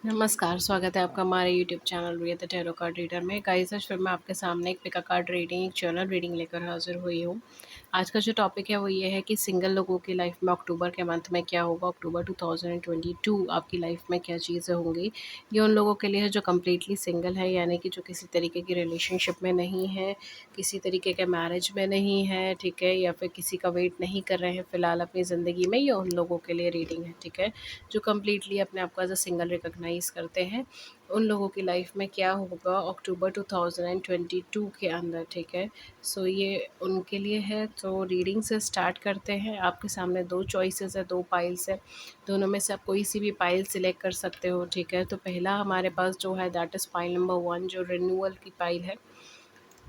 नमस्कार, स्वागत है आपका हमारे YouTube channel we the tarot card reader में। गाइस आज फिर मैं आपके सामने एक पिका कार्ड रीडिंग, एक जर्नल रीडिंग लेकर हाजिर हुई हूँ। आज का जो टॉपिक है वो ये है कि सिंगल लोगों की लाइफ में अक्टूबर के मंथ में क्या होगा, अक्टूबर 2022 आपकी लाइफ में क्या चीज़ें होंगी। ये उन लोगों के लिए है जो कम्प्लीटली सिंगल है, यानी कि जो किसी तरीके की रिलेशनशिप में नहीं है, किसी तरीके के मैरिज में नहीं है, ठीक है, या फिर किसी का वेट नहीं कर रहे हैं फ़िलहाल अपनी ज़िंदगी में। ये उन लोगों के लिए रीडिंग है, ठीक है, जो कम्प्लीटली अपने आप को एज अ सिंगल रिकॉग्नाइज करते हैं। उन लोगों की लाइफ में क्या होगा अक्टूबर 2022 के अंदर, ठीक है। सो ये उनके लिए है। तो रीडिंग से स्टार्ट करते हैं। आपके सामने दो चॉइसेस है, दो पाइल्स है, दोनों में से आप कोई सी भी पाइल सिलेक्ट कर सकते हो, ठीक है। तो पहला हमारे पास जो है दैट इज़ पाइल नंबर 1, जो रिन्यूअल की पाइल है।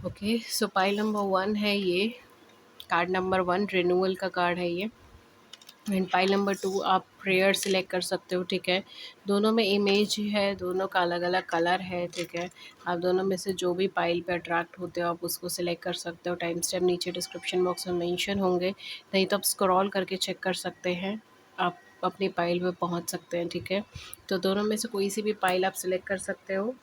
ओके, सो पाइल नंबर 1 है ये, कार्ड नंबर 1 रिन्यूअल का कार्ड है ये। एंड पाइल नंबर 2 आप प्रेयर सिलेक्ट कर सकते हो, ठीक है। दोनों में इमेज है, दोनों का अलग अलग कलर है, ठीक है। आप दोनों में से जो भी पाइल पे अट्रैक्ट होते हो आप उसको सिलेक्ट कर सकते हो। टाइम स्टैम्प नीचे डिस्क्रिप्शन बॉक्स में मेंशन होंगे, नहीं तो आप स्क्रॉल करके चेक कर सकते हैं, आप अपनी पाइल पे पहुंच सकते हैं, ठीक है। तो दोनों में से कोई सी भी पाइल आप सिलेक्ट कर सकते हो।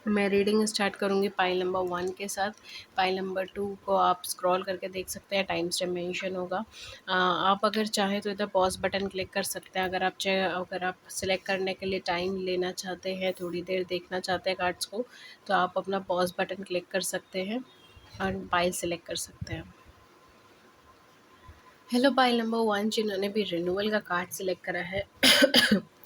मैं रीडिंग स्टार्ट करूँगी पाइल नंबर 1 के साथ। पाइल नंबर 2 को आप स्क्रॉल करके देख सकते हैं, टाइम स्टैम्प मेंशन होगा। आप अगर चाहें तो इधर पॉज़ बटन क्लिक कर सकते हैं। अगर आप सिलेक्ट करने के लिए टाइम लेना चाहते हैं, थोड़ी देर देखना चाहते हैं कार्ड्स को, तो आप अपना पॉज़ बटन क्लिक कर सकते हैं और पाइल सिलेक्ट कर सकते हैं। हेलो पाइल नंबर 1, जिन्होंने भी रिन्यूअल का कार्ड सिलेक्ट करा है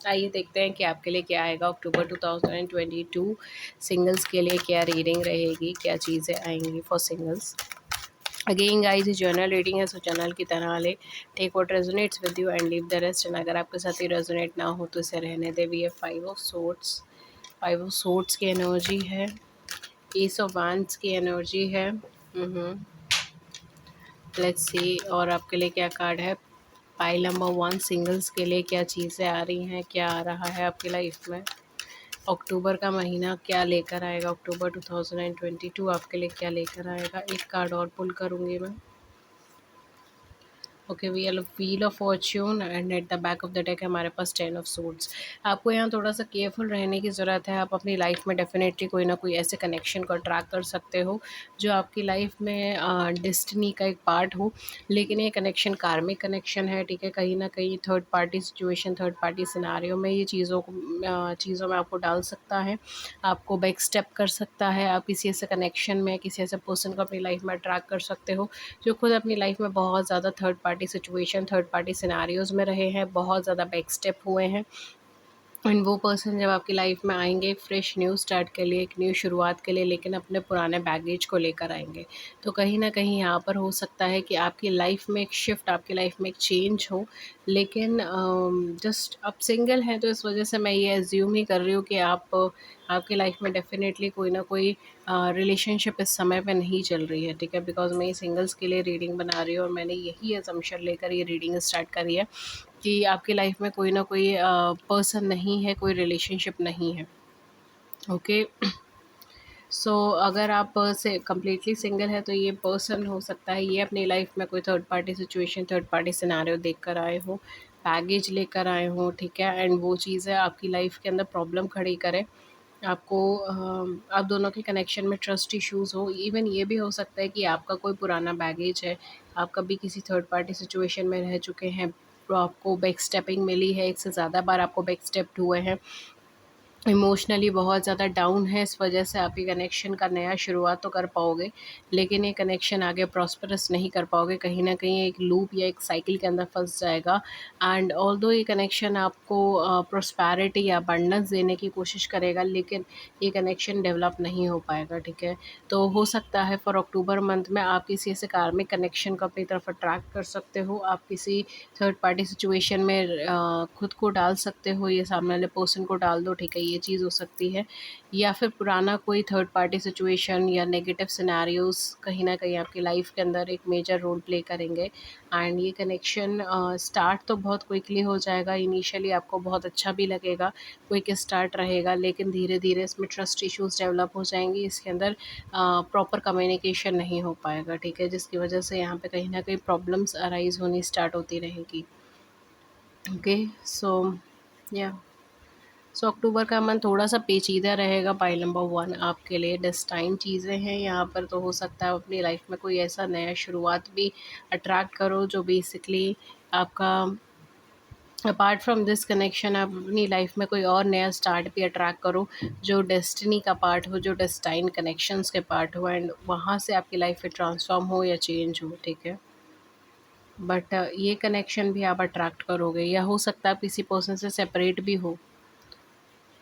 आइए देखते हैं कि आपके लिए क्या आएगा अक्टूबर 2022। सिंगल्स के लिए क्या रीडिंग रहेगी, क्या चीज़ें आएंगी फॉर सिंगल्स। अगेन गाइस, ये जर्नल रीडिंग है, सो जर्नल की तरह ले, take what resonates with you and leave the rest. And अगर आपके साथ ये रेजोनेट ना हो तो इसे रहने दे। भी है 5 ऑफ सोर्ड्स, 5 ऑफ सोर्ड्स की एनर्जी है, एस ऑफ वैंड्स की एनर्जी है। लेट्स सी और आपके लिए क्या कार्ड है। पाइल नंबर 1 सिंगल्स के लिए क्या चीज़ें आ रही हैं, क्या आ रहा है आपकी लाइफ में। अक्टूबर का महीना क्या लेकर आएगा, अक्टूबर 2022 आपके लिए क्या लेकर आएगा। एक कार्ड और पुल करूँगी मैं। Okay, wheel of Fortune and eight the back of the deck हमारे पास 10 ऑफ सोर्ड्स। आपको यहाँ थोड़ा सा केयरफुल रहने की ज़रूरत है। आप अपनी लाइफ में डेफिनेटली कोई ना कोई ऐसे कनेक्शन को अट्रैक्ट कर सकते हो जो आपकी लाइफ में डेस्टिनी का एक पार्ट हो, लेकिन ये कनेक्शन कार्मिक कनेक्शन है, ठीक है। कहीं ना कहीं third party situation, third party scenario में ये चीज़ों में आपको डाल सकता है, आपको बैक स्टेप कर सकता है। आप किसी ऐसे कनेक्शन में, किसी ऐसे पर्सन को अपनी लाइफ में अट्रैक्ट कर सकते हो जो खुद अपनी लाइफ में बहुत ज़्यादा third party situation, third party scenarios में रहे हैं, बहुत ज़्यादा बैक स्टेप हुए हैं। एंड वो पर्सन जब आपकी लाइफ में आएंगे फ्रेश न्यू स्टार्ट के लिए, एक न्यू शुरुआत के लिए, लेकिन अपने पुराने बैगेज को लेकर आएंगे। तो कहीं ना कहीं यहाँ पर हो सकता है कि आपकी लाइफ में एक शिफ्ट, आपकी लाइफ में एक चेंज हो, लेकिन जस्ट आप सिंगल हैं तो इस वजह से मैं ये एज्यूम ही कर रही हूँ कि आपकी लाइफ में डेफिनेटली कोई ना कोई रिलेशनशिप इस समय पे नहीं चल रही है, ठीक है। बिकॉज मैं ये सिंगल्स के लिए रीडिंग बना रही हूँ और मैंने यही असम्पशन लेकर ये रीडिंग स्टार्ट करी है कि आपकी लाइफ में कोई ना कोई पर्सन नहीं है, कोई रिलेशनशिप नहीं है। ओके, सो अगर आप से कम्प्लीटली सिंगल है तो ये पर्सन हो सकता है ये अपनी लाइफ में कोई third party situation, third party scenario देख कर आए हो, बैगेज लेकर आए हो, ठीक है। एंड वो चीज़ें आपकी लाइफ के अंदर प्रॉब्लम खड़ी करें आपको। आप दोनों के कनेक्शन में ट्रस्ट इश्यूज़ हो। इवन ये भी हो सकता है कि आपका कोई पुराना बैगेज है, आप कभी किसी थर्ड पार्टी सिचुएशन में रह चुके हैं, तो आपको बैक स्टेपिंग मिली है, एक से ज़्यादा बार आपको बैक स्टेप्ड हुए हैं, इमोशनली बहुत ज़्यादा डाउन है, इस वजह से आप ये कनेक्शन का नया शुरुआत तो कर पाओगे, लेकिन ये कनेक्शन आगे प्रॉस्परस नहीं कर पाओगे, कहीं ना कहीं एक लूप या एक साइकिल के अंदर फंस जाएगा। एंड ऑल्दो ये कनेक्शन आपको प्रोस्पैरिटी या अबंडेंस देने की कोशिश करेगा, लेकिन ये कनेक्शन डेवलप नहीं हो पाएगा, ठीक है। तो हो सकता है फॉर अक्टूबर मंथ में आप किसी ऐसे कार्मिक कनेक्शन को अपनी तरफ अट्रैक्ट कर सकते हो, आप किसी थर्ड पार्टी सिचुएशन में खुद को डाल सकते हो, ये सामने वाले पर्सन को डाल दो, ठीक है, ये चीज़ हो सकती है। या फिर पुराना कोई थर्ड पार्टी सिचुएशन या नेगेटिव सिनेरियोज कहीं ना कहीं आपकी लाइफ के अंदर एक मेजर रोल प्ले करेंगे। एंड ये कनेक्शन स्टार्ट तो बहुत क्विकली हो जाएगा, इनिशियली आपको बहुत अच्छा भी लगेगा, क्विक स्टार्ट रहेगा, लेकिन धीरे धीरे इसमें ट्रस्ट इश्यूज डेवलप हो जाएंगी, इसके अंदर प्रॉपर कम्युनिकेशन नहीं हो पाएगा, ठीक है, जिसकी वजह से यहाँ पे कहीं ना कहीं प्रॉब्लम्स अराइज होनी स्टार्ट होती रहेगी। ओके, सो या सो अक्टूबर का मंथ थोड़ा-सा पेचीदा रहेगा पाइल नंबर 1 आपके लिए। डेस्टाइन चीज़ें हैं यहाँ पर, तो हो सकता है आप अपनी लाइफ़ में कोई ऐसा नया शुरुआत भी अट्रैक्ट करो जो बेसिकली आपका अपार्ट फ्रॉम दिस कनेक्शन आप अपनी लाइफ में कोई और नया स्टार्ट भी अट्रैक्ट करो जो डेस्टिनी का पार्ट हो, जो डेस्टाइन कनेक्शंस के पार्ट हो, एंड वहाँ से आपकी लाइफ में ट्रांसफॉर्म हो या चेंज हो, ठीक है। बट ये कनेक्शन भी आप अट्रैक्ट करोगे, या हो सकता है आप किसी पर्सन से सेपरेट भी हो।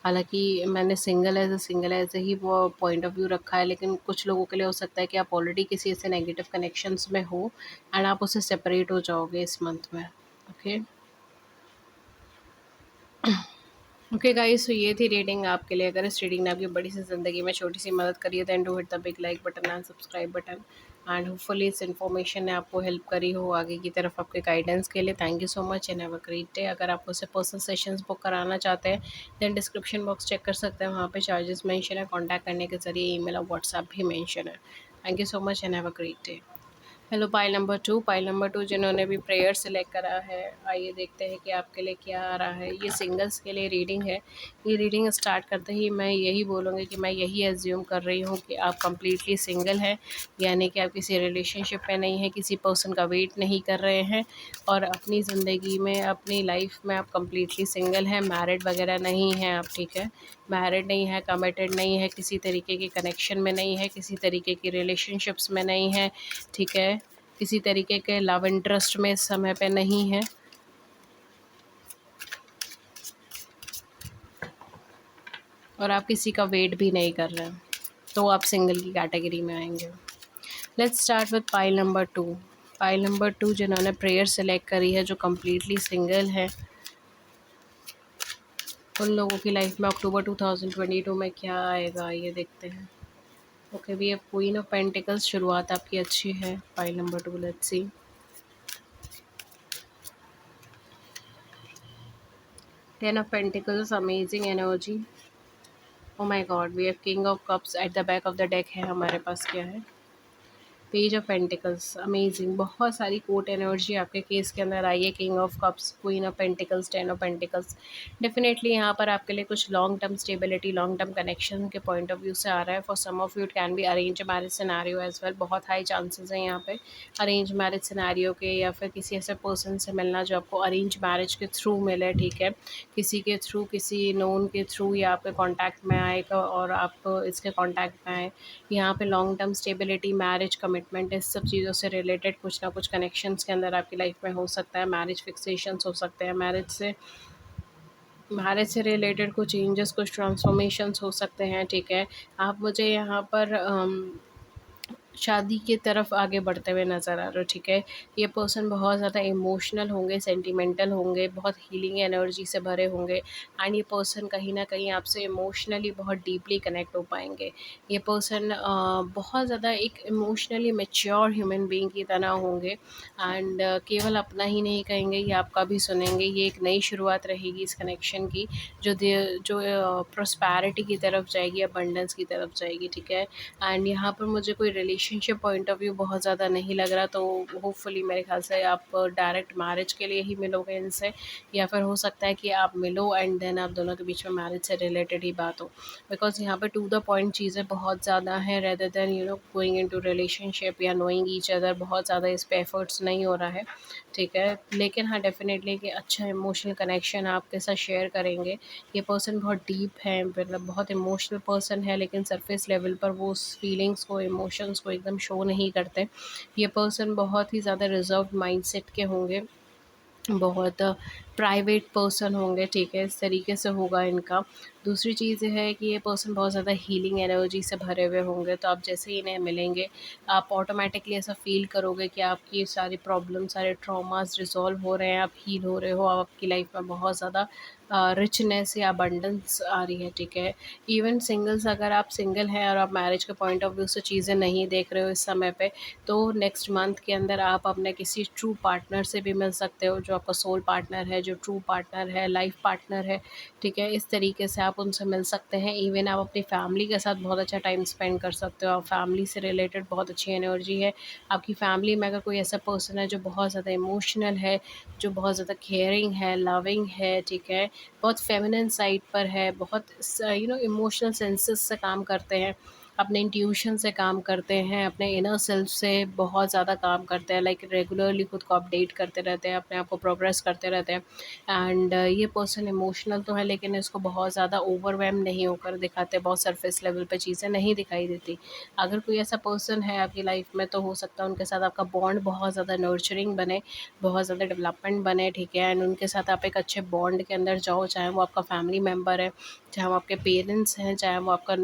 हालांकि मैंने सिंगल एज ही वो पॉइंट ऑफ व्यू रखा है, लेकिन कुछ लोगों के लिए हो सकता है कि आप ऑलरेडी किसी ऐसे नेगेटिव कनेक्शंस में हो एंड आप उससे सेपरेट हो जाओगे इस मंथ में। ओके, ओके गाइस, तो ये थी रीडिंग आपके लिए। अगर इस रीडिंग ने आपकी बड़ी सी ज़िंदगी में छोटी सी मदद करी है, then do hit the big like button and subscribe button. And hopefully इस इन्फॉर्मेशन ने आपको हेल्प करी हो आगे की तरफ आपके गाइडेंस के लिए। Thank you so much and have a great day. अगर आप मुझसे पर्सनल सेशंस बुक कराना चाहते हैं, देन डिस्क्रिप्शन बॉक्स चेक कर सकते हैं, वहाँ पे चार्जेस मेंशन है। कॉन्टैक्ट करने के जरिए ईमेल और व्हाट्सएप भी मेंशन है। Thank you so much and have a great day. Hello pile number to जिन्होंने भी प्रेयर सेलेक्ट करा है, आइए देखते हैं कि आपके लिए क्या आ रहा है। ये सिंगल्स के लिए रीडिंग है। ये रीडिंग स्टार्ट करते ही मैं यही बोलूँगी कि मैं यही एज्यूम कर रही हूँ कि आप कंप्लीटली सिंगल हैं, यानी कि आप किसी रिलेशनशिप में नहीं हैं, किसी पर्सन का वेट नहीं कर रहे हैं, और अपनी ज़िंदगी में, अपनी लाइफ में आप कंप्लीटली सिंगल हैं, मैरिड वगैरह नहीं हैं आप, ठीक है। मैरिड नहीं है, कमिटेड नहीं है, किसी तरीके के कनेक्शन में नहीं है, किसी तरीके की रिलेशनशिप्स में नहीं है, ठीक है। किसी तरीके के लव इंटरेस्ट में इस समय पे नहीं है, और आप किसी का वेट भी नहीं कर रहे हैं, तो आप सिंगल की कैटेगरी में आएंगे। Let's start with pile number to. Pile number to जिन्होंने प्रेयर सेलेक्ट करी है, जो कम्प्लीटली सिंगल है, उन लोगों की लाइफ में अक्टूबर 2022 में क्या आएगा ये देखते हैं। Okay, we have queen of pentacles. शुरुआत आपकी अच्छी है। Pile number two, let's see. Ten of pentacles, amazing energy. Oh my god, we have king of cups at the back of the deck है हमारे पास। क्या है? Page of pentacles, amazing. बहुत सारी कोर्ट एनर्जी आपके केस के अंदर आई है। King of cups, queen of pentacles, ten of pentacles. Definitely यहाँ पर आपके लिए कुछ long term stability, long term connection के पॉइंट ऑफ व्यू से आ रहा है। For some of you it can be arrange marriage scenario as well. बहुत हाई चांसेस हैं यहाँ पे अरेंज मैरिज सिनेरियो के, या फिर किसी ऐसे पर्सन से मिलना जो आपको अरेंज मैरिज के थ्रू मिले, ठीक है। किसी के थ्रू, किसी नोन के थ्रू, या आपके कॉन्टैक्ट में आएगा और आप इसके कॉन्टैक्ट में आए। यहाँ पे long term stability, marriage, commitment, इस सब चीज़ों से रिलेटेड कुछ ना कुछ कनेक्शंस के अंदर आपकी लाइफ में हो सकता है। मैरिज फिक्सेशंस हो सकते हैं, मैरिज से रिलेटेड कुछ चेंजेस, कुछ ट्रांसफॉर्मेशंस हो सकते हैं, ठीक है। आप मुझे यहाँ पर शादी की तरफ आगे बढ़ते हुए नज़र आ रहे हो, ठीक है। ये पर्सन बहुत ज़्यादा इमोशनल होंगे, सेंटिमेंटल होंगे, बहुत हीलिंग एनर्जी से भरे होंगे, एंड ये पर्सन कहीं ना कहीं आपसे इमोशनली बहुत डीपली कनेक्ट हो पाएंगे। ये पर्सन बहुत ज़्यादा एक इमोशनली मैच्योर ह्यूमन बीइंग की तरह होंगे, एंड केवल अपना ही नहीं कहेंगे, ये आपका भी सुनेंगे। ये एक नई शुरुआत रहेगी इस कनेक्शन की, जो प्रोस्पैरिटी की तरफ जाएगी, अबंडेंस की तरफ जाएगी, ठीक है। एंड यहाँ पर मुझे कोई रिलेशनशिप पॉइंट ऑफ व्यू बहुत ज़्यादा नहीं लग रहा, तो होपफुली मेरे ख्याल से आप डायरेक्ट मैरिज के लिए ही मिलोगे इनसे, या फिर हो सकता है कि आप मिलो एंड देन आप दोनों के बीच में मैरिज से रिलेटेड ही बात हो। बिकॉज यहाँ पे टू द पॉइंट चीज़ें बहुत ज़्यादा हैं, rather than going into relationship या नोइंग ईच अदर। बहुत ज़्यादा इस पे एफर्ट्स नहीं हो रहा है, ठीक है। लेकिन हाँ, डेफिनेटली कि अच्छा इमोशनल कनेक्शन आपके साथ शेयर करेंगे। ये पर्सन बहुत डीप है, मतलब बहुत इमोशनल पर्सन है, लेकिन सरफेस लेवल पर वो उस फीलिंग्स को, इमोशंस को एकदम शो नहीं करते। ये पर्सन बहुत ही ज़्यादा रिजर्व माइंडसेट के होंगे, बहुत प्राइवेट पर्सन होंगे, ठीक है। इस तरीके से होगा इनका। दूसरी चीज़ ये है कि ये पर्सन बहुत ज़्यादा हीलिंग एनर्जी से भरे हुए होंगे, तो आप जैसे ही इन्हें मिलेंगे, आप ऑटोमेटिकली ऐसा फ़ील करोगे कि आपकी सारी प्रॉब्लम, सारे ट्रॉमास रिज़ॉल्व हो रहे हैं, आप हील हो रहे हो, आपकी लाइफ में बहुत ज़्यादा रिचनेस या अबंडेंस आ रही है, ठीक है। इवन सिंगल्स, अगर आप सिंगल हैं और आप मैरिज के पॉइंट ऑफ व्यू से चीज़ें नहीं देख रहे हो इस समय पे, तो नेक्स्ट मंथ के अंदर आप अपने किसी ट्रू पार्टनर से भी मिल सकते हो, जो आपका सोल पार्टनर है, जो ट्रू पार्टनर है, लाइफ पार्टनर है, ठीक है। इस तरीके से आप उनसे मिल सकते हैं। इवन आप अपनी फैमिली के साथ बहुत अच्छा टाइम स्पेंड कर सकते हो। आप फैमिली से रिलेटेड बहुत अच्छी एनर्जी है आपकी फैमिली में। अगर कोई ऐसा पर्सन है जो बहुत ज़्यादा इमोशनल है, जो बहुत ज़्यादा केयरिंग है, लविंग है, ठीक है, बहुत फेमिनिन साइड पर है, बहुत इमोशनल सेंसेस से काम करते हैं, अपने इंट्यूशन से काम करते हैं, अपने इनर सेल्फ से बहुत ज़्यादा काम करते हैं, लाइक रेगुलरली खुद को अपडेट करते रहते हैं, अपने आप को प्रोग्रेस करते रहते हैं। एंड ये पर्सन इमोशनल तो है, लेकिन इसको बहुत ज़्यादा ओवरवेम नहीं होकर दिखाते, बहुत सरफेस लेवल पे चीज़ें नहीं दिखाई देती। अगर कोई ऐसा पर्सन है आपकी लाइफ में, तो हो सकता है उनके साथ आपका बॉन्ड बहुत ज़्यादा नर्चरिंग बने, बहुत ज़्यादा डेवलपमेंट बने, ठीक है। एंड उनके साथ आप एक अच्छे बॉन्ड के अंदर जाओ, चाहे वो आपका फैमिली मेम्बर है, चाहे वो आपके पेरेंट्स हैं, चाहे वो आपका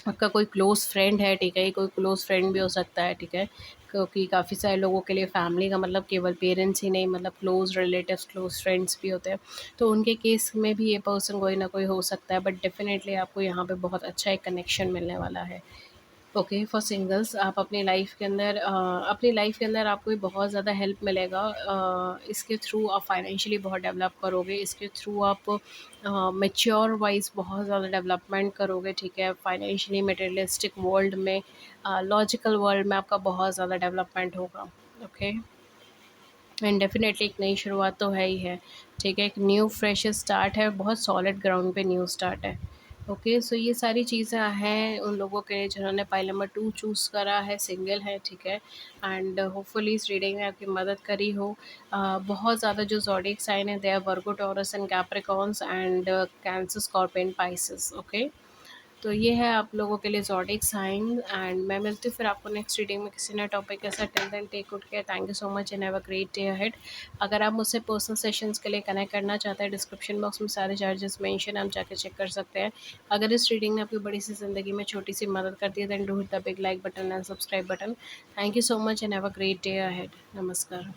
आपका कोई क्लोज़ फ्रेंड है, ठीक है, ये कोई क्लोज़ फ्रेंड भी हो सकता है, ठीक है। क्योंकि काफ़ी सारे लोगों के लिए फैमिली का मतलब केवल पेरेंट्स ही नहीं, मतलब क्लोज़ रिलेटिव्स, क्लोज़ फ्रेंड्स भी होते हैं। तो उनके केस में भी ये पर्सन कोई ना कोई हो सकता है, बट डेफ़िनेटली आपको यहाँ पे बहुत अच्छा एक कनेक्शन मिलने वाला है। ओके, फॉर सिंगल्स आप अपनी लाइफ के अंदर आपको ये बहुत ज़्यादा हेल्प मिलेगा। इसके थ्रू आप फाइनेंशियली बहुत डेवलप करोगे, इसके थ्रू आप मैच्योर वाइज बहुत ज़्यादा डेवलपमेंट करोगे, ठीक है। फाइनेंशियली, मटेरियलिस्टिक वर्ल्ड में, लॉजिकल वर्ल्ड में आपका बहुत ज़्यादा डेवलपमेंट होगा। ओके, एंड डेफिनेटली एक नई शुरुआत तो है ही है, ठीक है। एक न्यू फ्रेश स्टार्ट है, बहुत सॉलिड ग्राउंड पे न्यू स्टार्ट है। ओके, सो ये सारी चीज़ें हैं उन लोगों के लिए जिन्होंने पाइल नंबर 2 चूज़ करा है, सिंगल है, ठीक है। एंड होपफुली इस रीडिंग ने आपकी मदद करी हो। बहुत ज़्यादा जो ज़ोडिएक साइन है, they are Virgo, Taurus and Capricorns and Cancer, Scorpion, Pisces. Okay, तो ये है आप लोगों के लिए ज़ोडिएक साइन। एंड मैं मिलती हूँ फिर आपको नेक्स्ट रीडिंग में किसी नए टॉपिक के साथ। Till then take good care, thank you so much and have a great day ahead. अगर आप मुझसे पर्सनल सेशंस के लिए कनेक्ट करना चाहते हैं, डिस्क्रिप्शन बॉक्स में सारे चार्जेस मेंशन है, आप जाके चेक कर सकते हैं। अगर इस रीडिंग ने आपकी बड़ी सी ज़िंदगी में छोटी सी मदद कर दी है, then do hit the big like button and subscribe button. Thank you so much and have a great day ahead. नमस्कार।